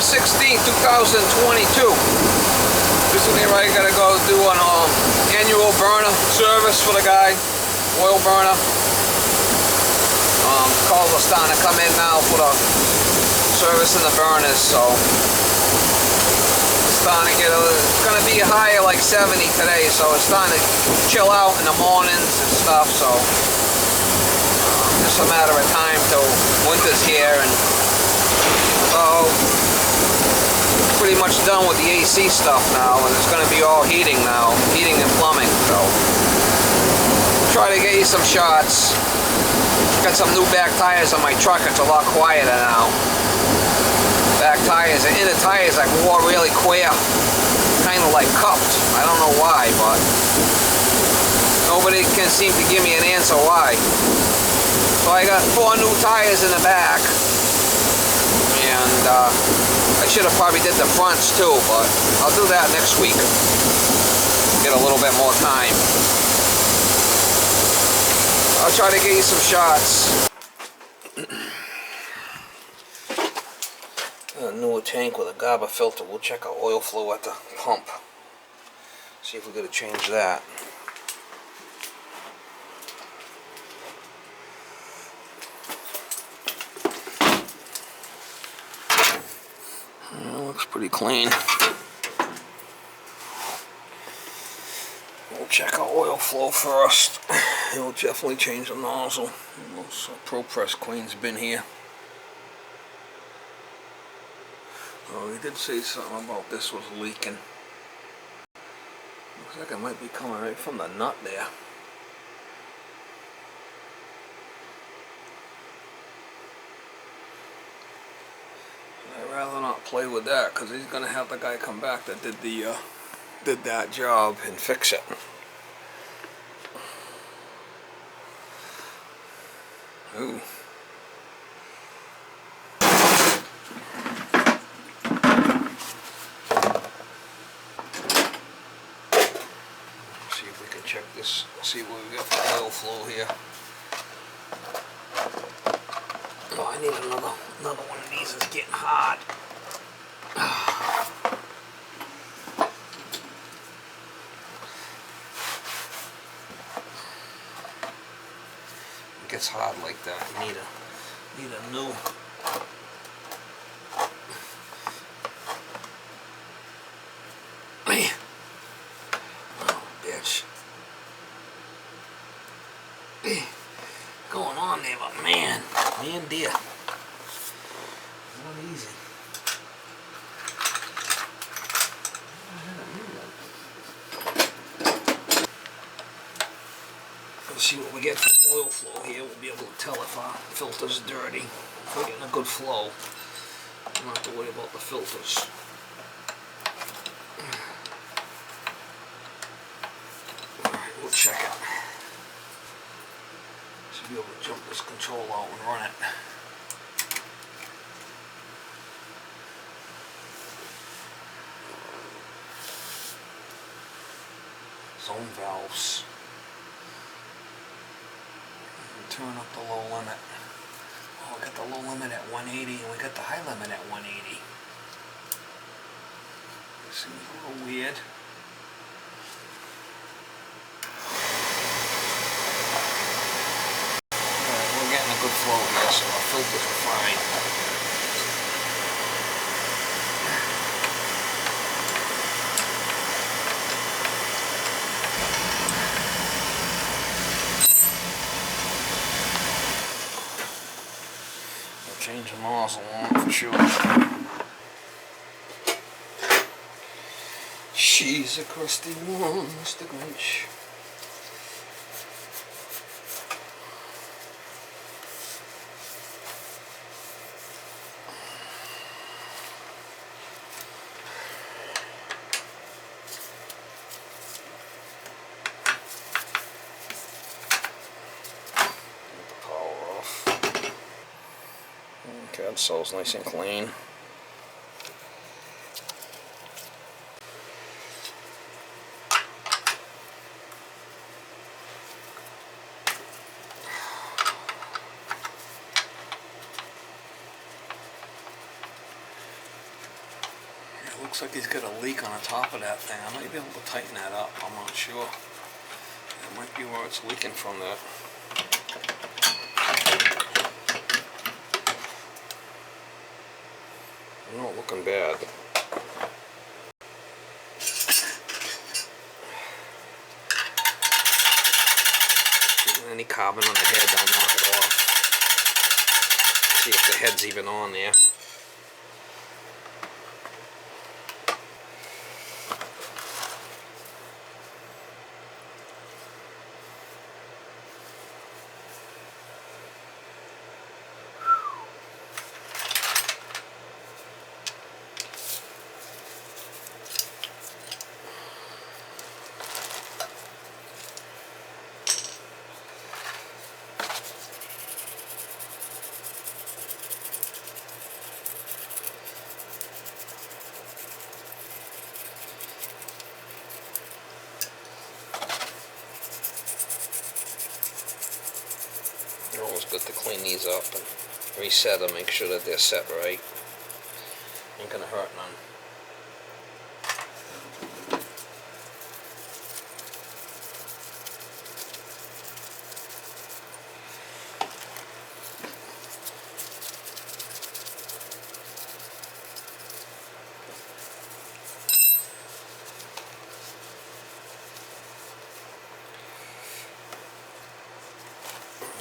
16th, 2022. This is where I gotta go do an annual burner service for the guy, oil burner. Calls are starting to come in now for the service in the burners, so it's starting to get it's gonna be higher like 70 today, so it's starting to chill out in the mornings and stuff, so just a matter of time till winter's here, and so pretty much done with the AC stuff now, and it's gonna be all heating now, heating and plumbing, so try to get you some shots. Got some new back tires on my truck. It's a lot quieter now. Back tires, the inner tires like wore really queer, kind of like cupped. I don't know why, but nobody can seem to give me an answer why. So I got 4 new tires in the back, and I should have probably did the fronts too, but I'll do that next week. Get a little bit more time. I'll try to get you some shots. A newer tank with a Gaba filter. We'll check our oil flow at the pump. See if we gotta change that. Looks pretty clean. We'll check our oil flow first. We'll definitely change the nozzle. This Pro Press Queen's been here. Oh, he did say something about this was leaking. Looks like it might be coming right from the nut there. I'd rather not play with that, because he's gonna have the guy come back that did that job and fix it. Ooh. See if we can check this, see what we got for oil flow here. Oh, I need another one of these. It's getting hot. It gets hot like that. I need a new. Man. Oh, bitch. Going on there, but man dear. Not easy. Let's see what we get for oil flow here. We'll be able to tell if our filter's dirty. If we're getting a good flow, I don't have to worry about the filters. Alright, we'll check it. Should be able to jump this control out and run it. Zone valves. Turn up the low limit. Oh, we got the low limit at 180 and we got the high limit at 180. This seems a little weird. Alright, we're getting a good flow here, so our filters are fine. Change the nozzle on for sure. She's a crusty one, Mr. Grinch. Okay, so it's nice and clean. Looks like he's got a leak on the top of that thing. I might be able to tighten that up, I'm not sure. That might be where it's leaking from that. Not looking bad. Any carbon on the head, I'll knock it off. See if the head's even on there. Always good to clean these up and reset them, make sure that they're set right. Ain't gonna hurt none.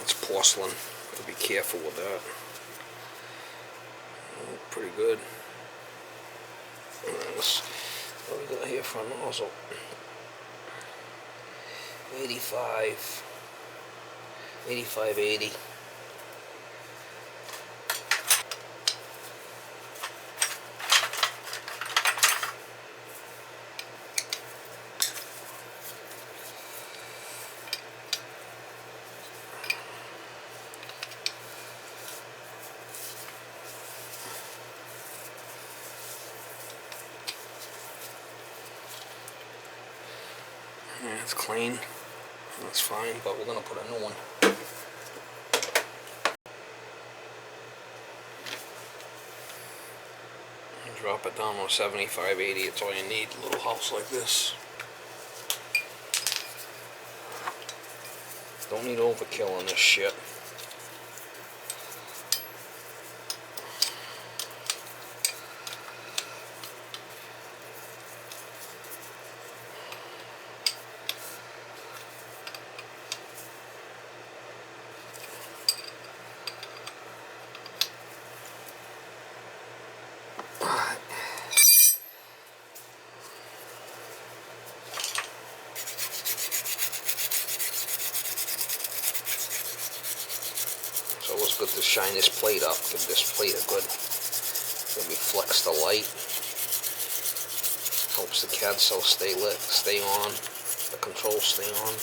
It's porcelain, gotta be careful with that. Oh, pretty good. What do we got here for a nozzle? 85, 80. Yeah, it's clean. That's fine, but we're gonna put a new one. And drop it down on 75, 80. It's all you need. A little house like this. Don't need overkill on this shit. It's always good to shine this plate up, give this plate a good, it reflects the light, helps the CAD cell stay lit, stay on, the controls stay on.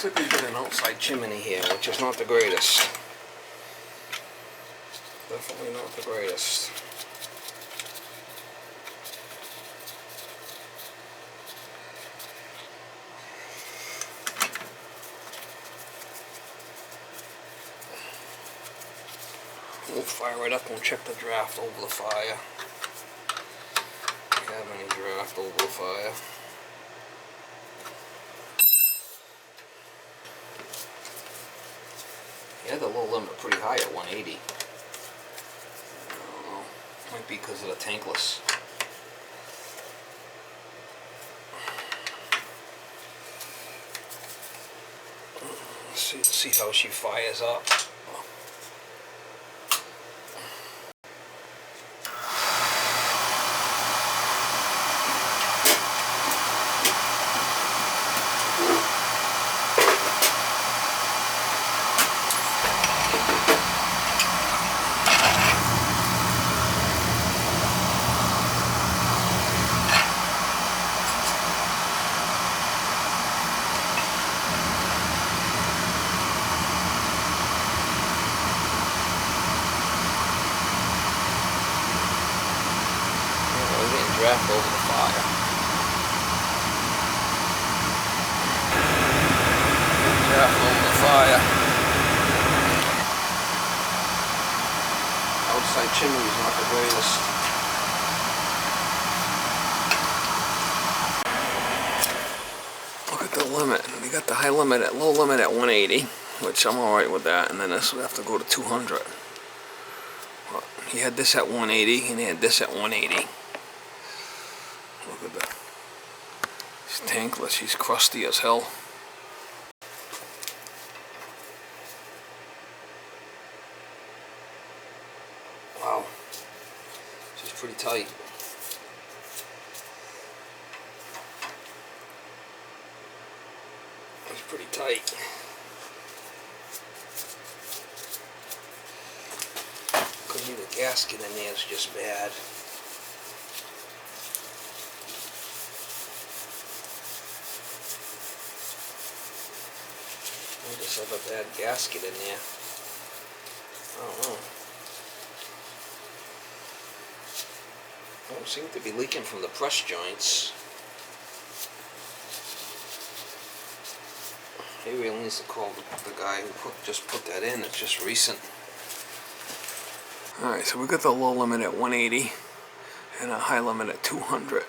Looks like we've got an outside chimney here, which is not the greatest. Definitely not the greatest. We'll fire it up and check the draft over the fire. If you have any draft over the fire. Yeah, the low limit pretty high at 180. I don't know. Might be because of the tankless. See how she fires up. draft over the fire. Draft over the fire. Outside chimney is not the greatest. Look at the limit. We got the low limit at 180, which I'm alright with that, and then this would have to go to 200. Well, he had this at 180, and he had this at 180. Look at that. He's tankless. He's crusty as hell. Wow. She's pretty tight. It's pretty tight. Could need a gasket in there, it's just bad. I just have a bad gasket in there. I don't know. Don't seem to be leaking from the press joints. Maybe we'll need to call the guy who just put that in. It's just recent. Alright, so we got the low limit at 180 and a high limit at 200.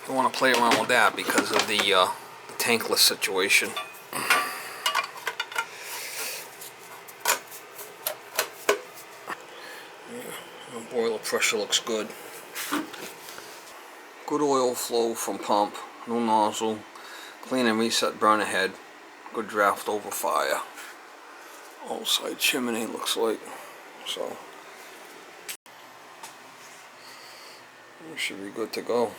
Don't want to play around with that because of the tankless situation. The boiler pressure looks good. Good oil flow from pump, no nozzle, clean and reset burner head, good draft over fire. Outside chimney looks like, so we should be good to go.